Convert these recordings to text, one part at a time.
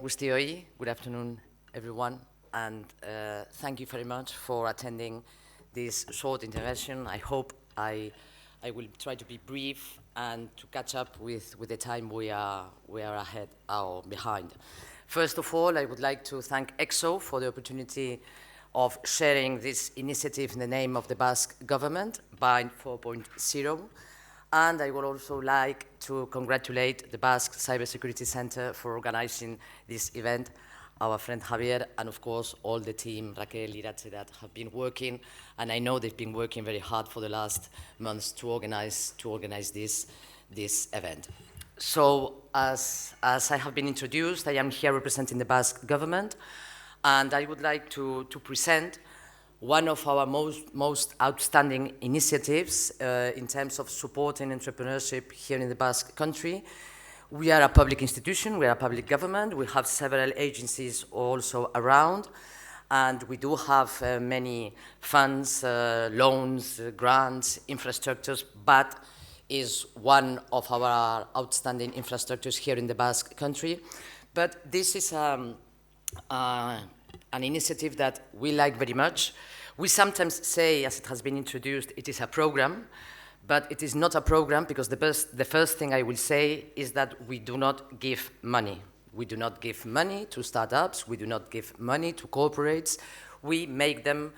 guztioi, good afternoon everyone, and thank you very much for attending this short intervention. I hope I will try to be brief and to catch up with the time we are ahead or behind. First of all, I would like to thank EXO for the opportunity of sharing this initiative in the name of the Basque government, Bind 4.0. And I would also like to congratulate the Basque Cybersecurity Center for organizing this event, our friend Javier, and of course all the team, Raquel, Irache, that have been working, and I know they've been working very hard for the last months to organize this event. So as I have been introduced, I am here representing the Basque government, and I would like to present one of our most outstanding initiatives in terms of supporting entrepreneurship here in the Basque country. We are a public institution, we are a public government, we have several agencies also around, and we do have many funds, loans, grants, infrastructures, but is one of our outstanding infrastructures here in the Basque country. But this is an initiative that we like very much. We sometimes say, as it has been introduced, it is a program, but it is not a program because the first thing I will say is that we do not give money. We do not give money to startups, we do not give money to corporates. We make them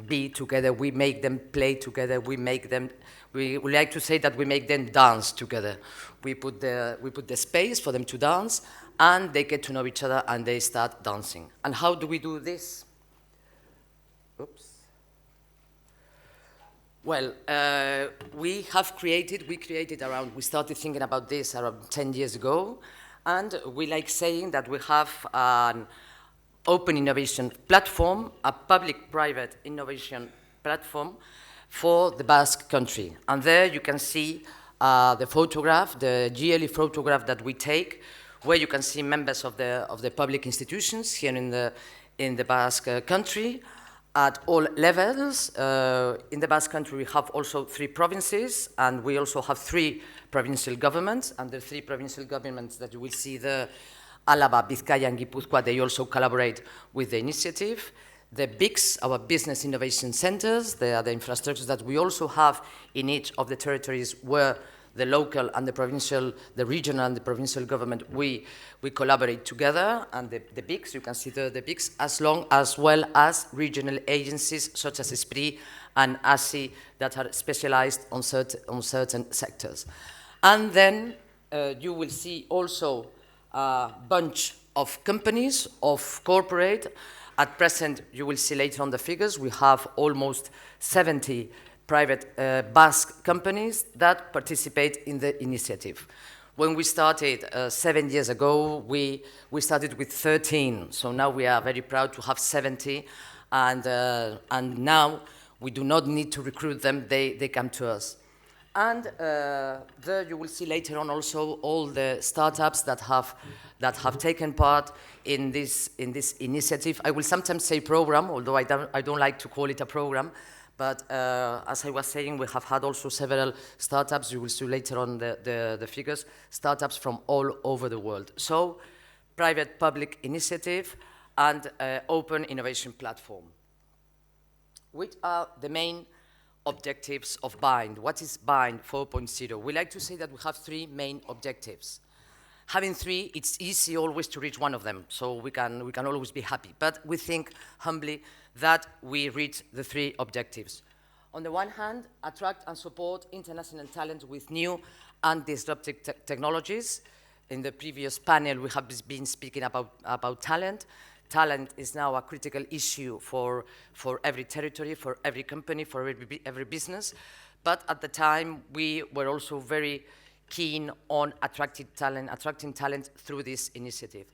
be together, we make them play together, we like to say that we make them dance together. We put the space for them to dance, and they get to know each other and they start dancing. And how do we do this? Oops. Well, we started thinking about this around 10 years ago, and we like saying that we have an open innovation platform, a public-private innovation platform for the Basque country. And there you can see the photograph, the yearly photograph that we take, where you can see members of the public institutions here in the Basque country at all levels. In the Basque country, we have also 3 provinces, and we also have 3 provincial governments, and the 3 provincial governments that you will see there, Álava, Vizcaya, and Gipuzkoa, they also collaborate with the initiative. The BICs, our business innovation centers, they are the infrastructures that we also have in each of the territories where the local and the provincial, the regional and the provincial government, we collaborate together, and the BICs, you can see there the BICs, as well as regional agencies such as ESPRI and ASI that are specialized on certain sectors. And then you will see also a bunch of companies, of corporate. At present, you will see later on the figures, we have almost 70 private Basque companies that participate in the initiative. When we started 7 years ago, we started with 13, so now we are very proud to have 70, and now we do not need to recruit them, they come to us. And there you will see later on also all the startups that have taken part in this initiative. I will sometimes say program, although I don't like to call it a program. But as I was saying, we have had also several startups, you will see later on the figures, startups from all over the world. So, private-public initiative and open innovation platform. Which are the main objectives of Bind? What is Bind 4.0? We like to say that we have 3 main objectives. Having 3, it's easy always to reach one of them, so we can always be happy. But we think humbly that we reach the 3 objectives. On the one hand, attract and support international talent with new and disruptive technologies. In the previous panel, we have been speaking about talent. Talent is now a critical issue for every territory, for every company, for every business. But at the time, we were also very keen on attracting talent through this initiative.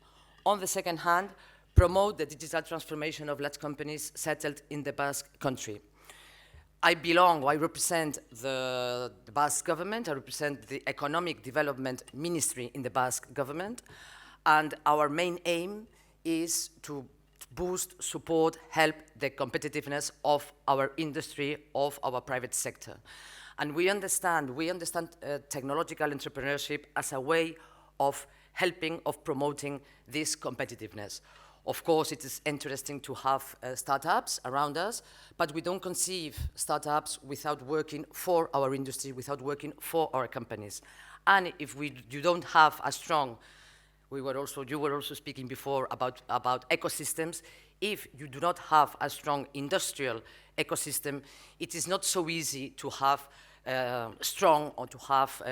On the second hand, promote the digital transformation of large companies settled in the Basque country. I represent the Basque government, I represent the Economic Development Ministry in the Basque government, and our main aim is to boost, support, help the competitiveness of our industry, of our private sector. And we understand technological entrepreneurship as a way of helping of promoting this competitiveness. Of course, it is interesting to have startups around us, but we don't conceive startups without working for our industry, without working for our companies. And if you don't have a strong, you were also speaking before about ecosystems. If you do not have a strong industrial ecosystem, it is not so easy to have strong or to have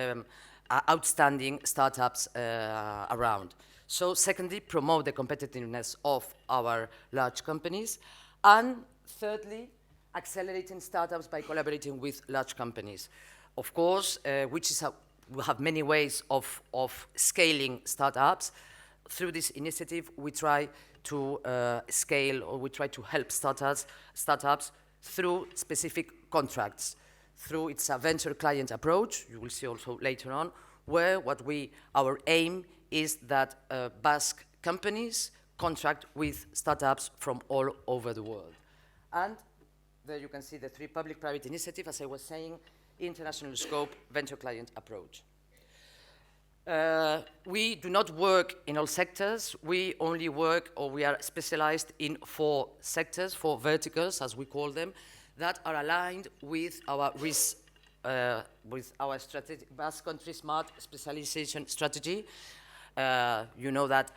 outstanding startups around. So secondly, promote the competitiveness of our large companies. And thirdly, accelerating startups by collaborating with large companies. Of course, we have many ways of scaling startups. Through this initiative, we try to scale, or we try to help startups through specific contracts. It's a venture client approach, you will see also later on, where our aim is that Basque companies contract with startups from all over the world. And there you can see the 3 public-private initiatives, as I was saying, international scope, venture client approach. We do not work in all sectors. We only work, or we are specialized in 4 sectors, 4 verticals, as we call them, that are aligned with our Basque Country Smart Specialization Strategy. You know that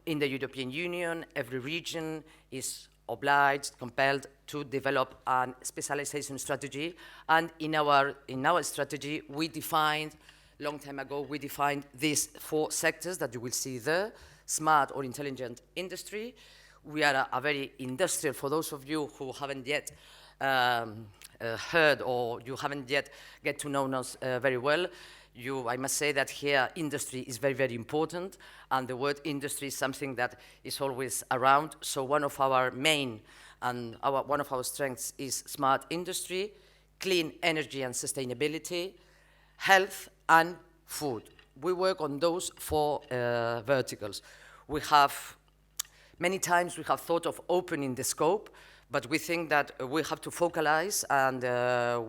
in the European Union, every region is obliged, compelled to develop a specialization strategy. And in our strategy, long time ago, we defined these 4 sectors that you will see there: smart or intelligent industry. We are a very industrial, for those of you who haven't yet heard, or you haven't yet get to know us very well, I must say that here industry is very, very important, and the word industry is something that is always around. So one of our main and one of our strengths is smart industry, clean energy and sustainability, health and food. We work on those 4 verticals. Many times we have thought of opening the scope, but we think that we have to focalize, and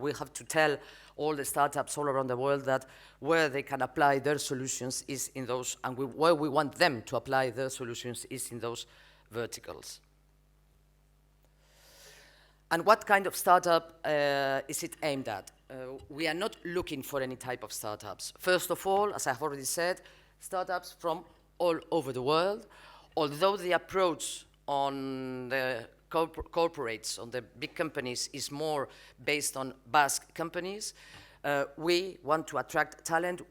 we have to tell all the startups all around the world that where they can apply their solutions is in those, and where we want them to apply their solutions is in those verticals. And what kind of startup is it aimed at? We are not looking for any type of startups. First of all, as I've already said, startups from all over the world. Although the approach on the corporates, on the big companies, is more based on Basque companies, we want to attract talent.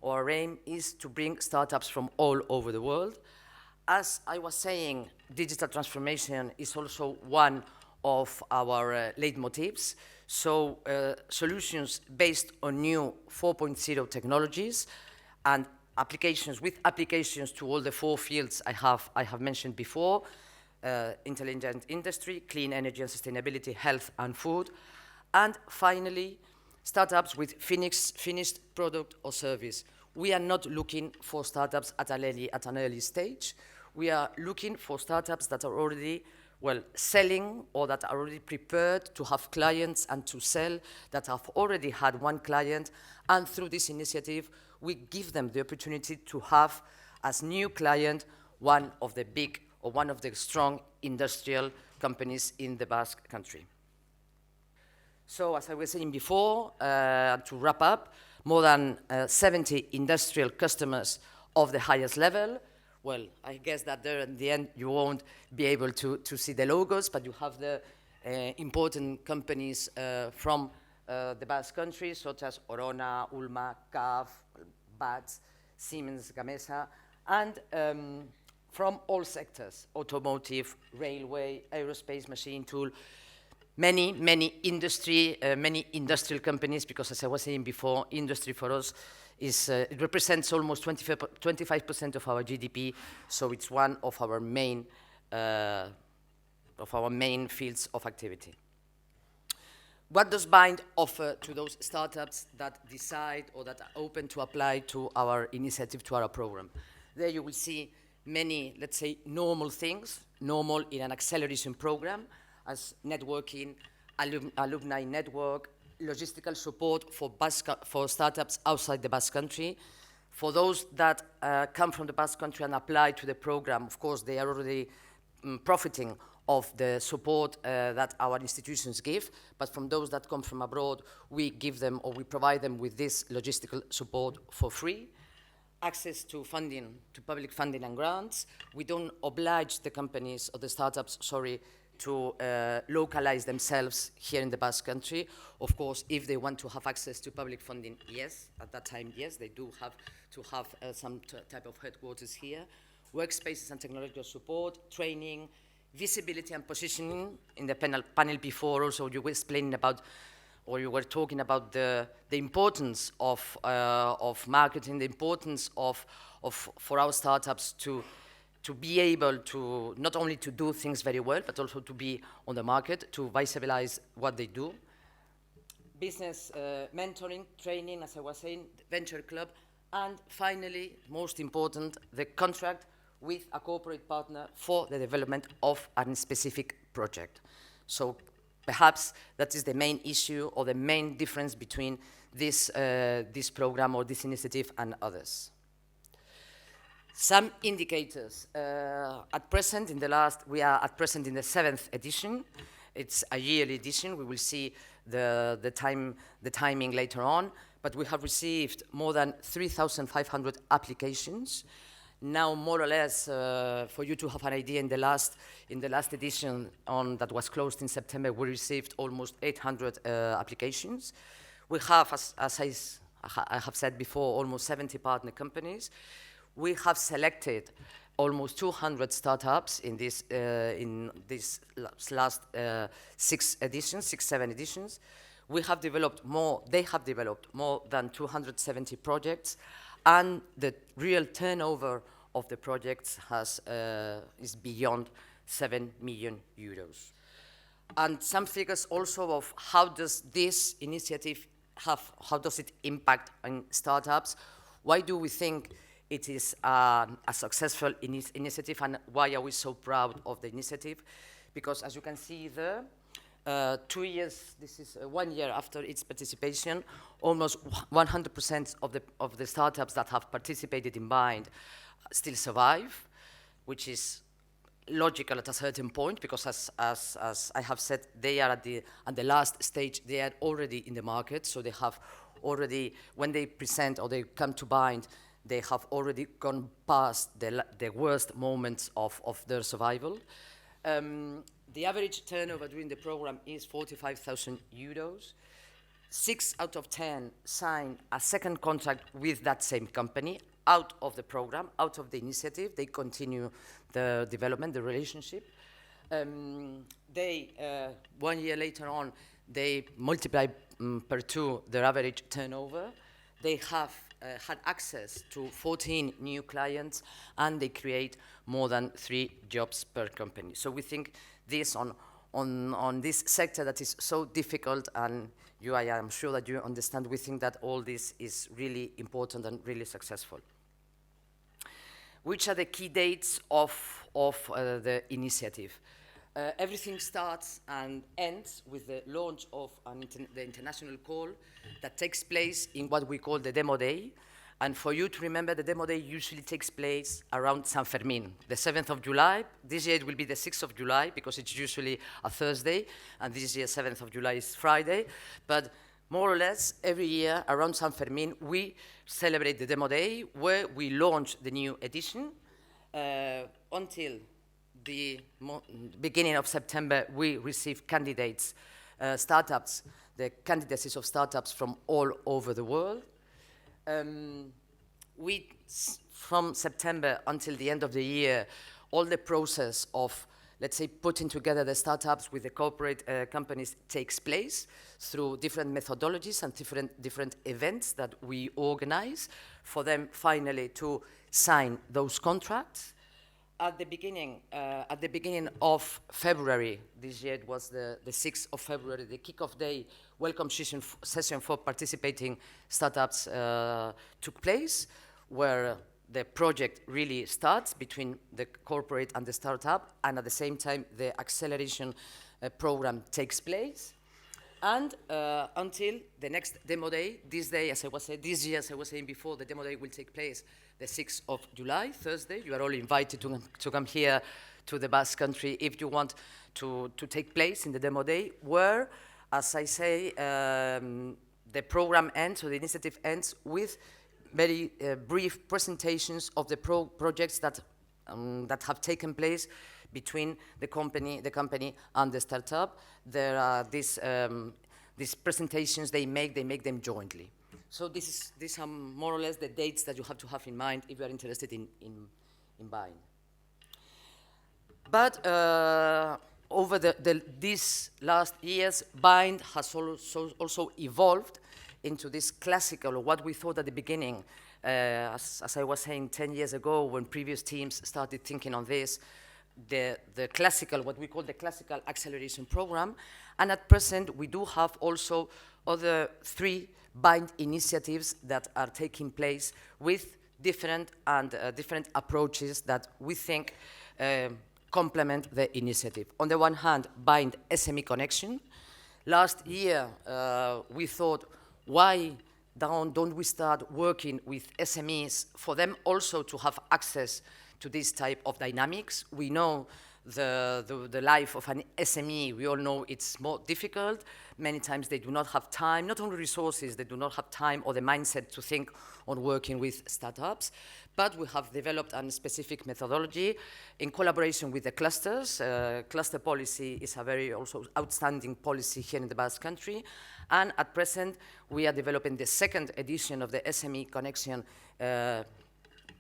Our aim is to bring startups from all over the world. As I was saying, digital transformation is also one of our leitmotifs. So solutions based on new 4.0 technologies and applications to all the 4 fields I have mentioned before: intelligent industry, clean energy and sustainability, health and food. And finally, startups with finished product or service. We are not looking for startups at an early stage. We are looking for startups that are already selling, or that are already prepared to have clients and to sell, that have already had one client. And through this initiative, we give them the opportunity to have as new client one of the big, or one of the strong industrial companies in the Basque Country. So as I was saying before, to wrap up, more than 70 industrial customers of the highest level. Well, I guess that there in the end you won't be able to see the logos, but you have the important companies from the Basque Country, such as Orona, Ulma, CAF, BATS, Siemens Gamesa, and from all sectors: automotive, railway, aerospace, machine tool, many industrial companies, because as I was saying before, industry for us it represents almost 25% of our GDP, so it's one of our main fields of activity. What does BIND offer to those startups that decide or that are open to apply to our initiative, to our program? There you will see many, let's say, normal things, normal in an acceleration program, as networking, alumni network, logistical support for startups outside the Basque Country, For those that come from the Basque Country and apply to the program, of course, they are already profiting of the support that our institutions give, but from those that come from abroad, we give them or we provide them with this logistical support for free. Access to funding, to public funding and grants. We don't oblige the companies or the startups, sorry, to localize themselves here in the Basque Country. Of course, if they want to have access to public funding, yes, at that time, yes, they do have to have some type of headquarters here. Workspaces and technological support, training, visibility and positioning. In the panel before also you were explaining about, or you were talking about the importance of marketing, the importance for our startups to be able to not only to do things very well, but also to be on the market, to visibilize what they do. Business mentoring, training, as I was saying, venture club, and finally, most important, the contract with a corporate partner for the development of a specific project. So perhaps that is the main issue or the main difference between this program or this initiative and others. Some indicators. At present, we are at present in the 7th edition. It's a yearly edition. We will see the timing later on, but we have received more than 3,500 applications. Now, more or less, for you to have an idea, in the last edition that was closed in September, we received almost 800 applications. We have, as I have said before, almost 70 partner companies. We have selected almost 200 startups in this last 7 editions. They have developed more than 270 projects, and the real turnover of the projects is beyond 7 million euros. And some figures also of how does this initiative how does it impact on startups? Why do we think it is a successful initiative, and why are we so proud of the initiative? Because as you can see there, 2 years, this is 1 year after its participation, almost 100% of the startups that have participated in Bind still survive, which is logical at a certain point, because as I have said, they are at the last stage. They are already in the market, so they have already, when they present or they come to Bind, they have already gone past the worst moments of their survival. The average turnover during the program is 45,000 euros. 6 out of 10 sign a second contract with that same company out of the program, out of the initiative. They continue the development, the relationship. 1 year later on, they multiply per 2 their average turnover. They have had access to 14 new clients, and they create more than 3 jobs per company. So we think this on this sector that is so difficult, and I am sure that you understand, we think that all this is really important and really successful. Which are the key dates of the initiative? Everything starts and ends with the launch of the international call that takes place in what we call the Demo Day. And for you to remember, the Demo Day usually takes place around San Fermin, the 7th of July. This year it will be the 6th of July, because it's usually a Thursday, and this year 7th of July is Friday. But more or less, every year around San Fermin, we celebrate the Demo Day, where we launch the new edition. Until the beginning of September, we receive candidates, startups, the candidacies of startups from all over the world. From September until the end of the year, all the process of, let's say, putting together the startups with the corporate companies takes place through different methodologies and different events that we organize for them finally to sign those contracts. At the beginning of February, this year it was the 6th of February, the kickoff day, welcome session for participating startups took place, where the project really starts between the corporate and the startup, and at the same time the acceleration program takes place. And until the next demo day, this year, as I was saying before, the demo day will take place the 6th of July, Thursday. You are all invited to come here to the Basque Country if you want to take place in the demo day, where, as I say, the program ends, or the initiative ends, with very brief presentations of the projects that have taken place between the company and the startup. There are these presentations they make them jointly. So these are more or less the dates that you have to have in mind if you are interested in buying. But over these last years, Bind has also evolved into this classical, or what we thought at the beginning, as I was saying 10 years ago, when previous teams started thinking on this, the classical, what we call the classical acceleration program. And at present, we do have also other 3 Bind initiatives that are taking place with different approaches that we think complement the initiative. On the one hand, Bind SME Connection. Last year, we thought, why don't we start working with SMEs for them also to have access to this type of dynamics? We know the life of an SME, we all know it's more difficult. Many times they do not have time, not only resources, they do not have time or the mindset to think on working with startups. But we have developed a specific methodology in collaboration with the clusters. Cluster policy is a very also outstanding policy here in the Basque Country. And at present, we are developing the 2nd edition of the SME Connection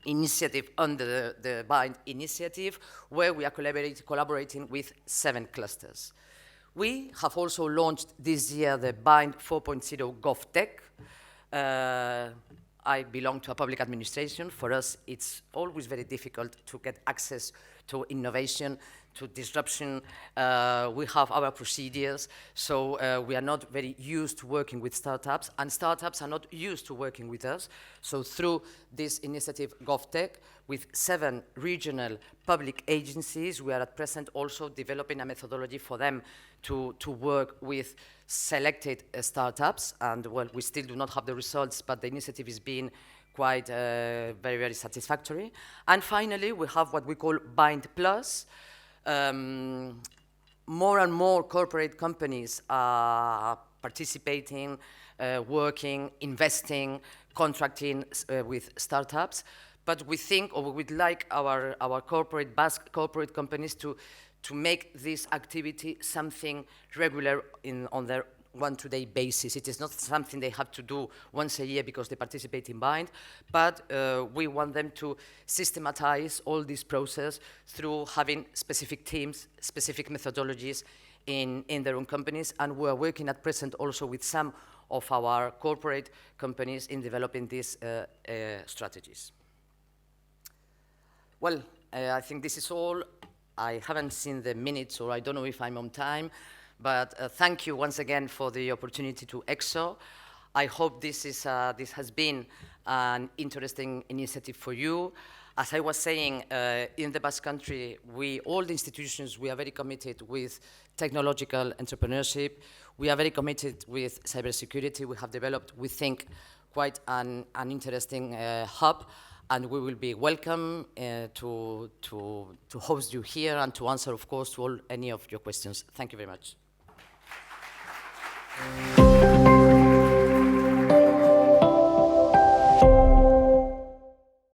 initiative under the Bind initiative, where we are collaborating with 7 clusters. We have also launched this year the Bind 4.0 GovTech. I belong to a public administration. For us, it's always very difficult to get access to innovation, to disruption. We have our procedures, so we are not very used to working with startups, and startups are not used to working with us. So through this initiative, GovTech, with 7 regional public agencies, we are at present also developing a methodology for them to work with selected startups. And well, we still do not have the results, but the initiative is being quite very, very satisfactory. And finally, we have what we call Bind Plus. More and more corporate companies are participating, working, investing, contracting with startups. But we think, or we would like our Basque corporate companies to make this activity something regular on their one-to-day basis. It is not something they have to do once a year because they participate in Bind, but we want them to systematize all this process through having specific teams, specific methodologies in their own companies, and we are working at present also with some of our corporate companies in developing these strategies. Well, I think this is all. I haven't seen the minutes, or I don't know if I'm on time. But thank you once again for the opportunity to EXO. I hope this has been an interesting initiative for you. As I was saying, in the Basque Country, all the institutions, we are very committed with technological entrepreneurship. We are very committed with cybersecurity. We have developed, we think, quite an interesting hub, and we will be welcome to host you here and to answer, of course, to any of your questions. Thank you very much.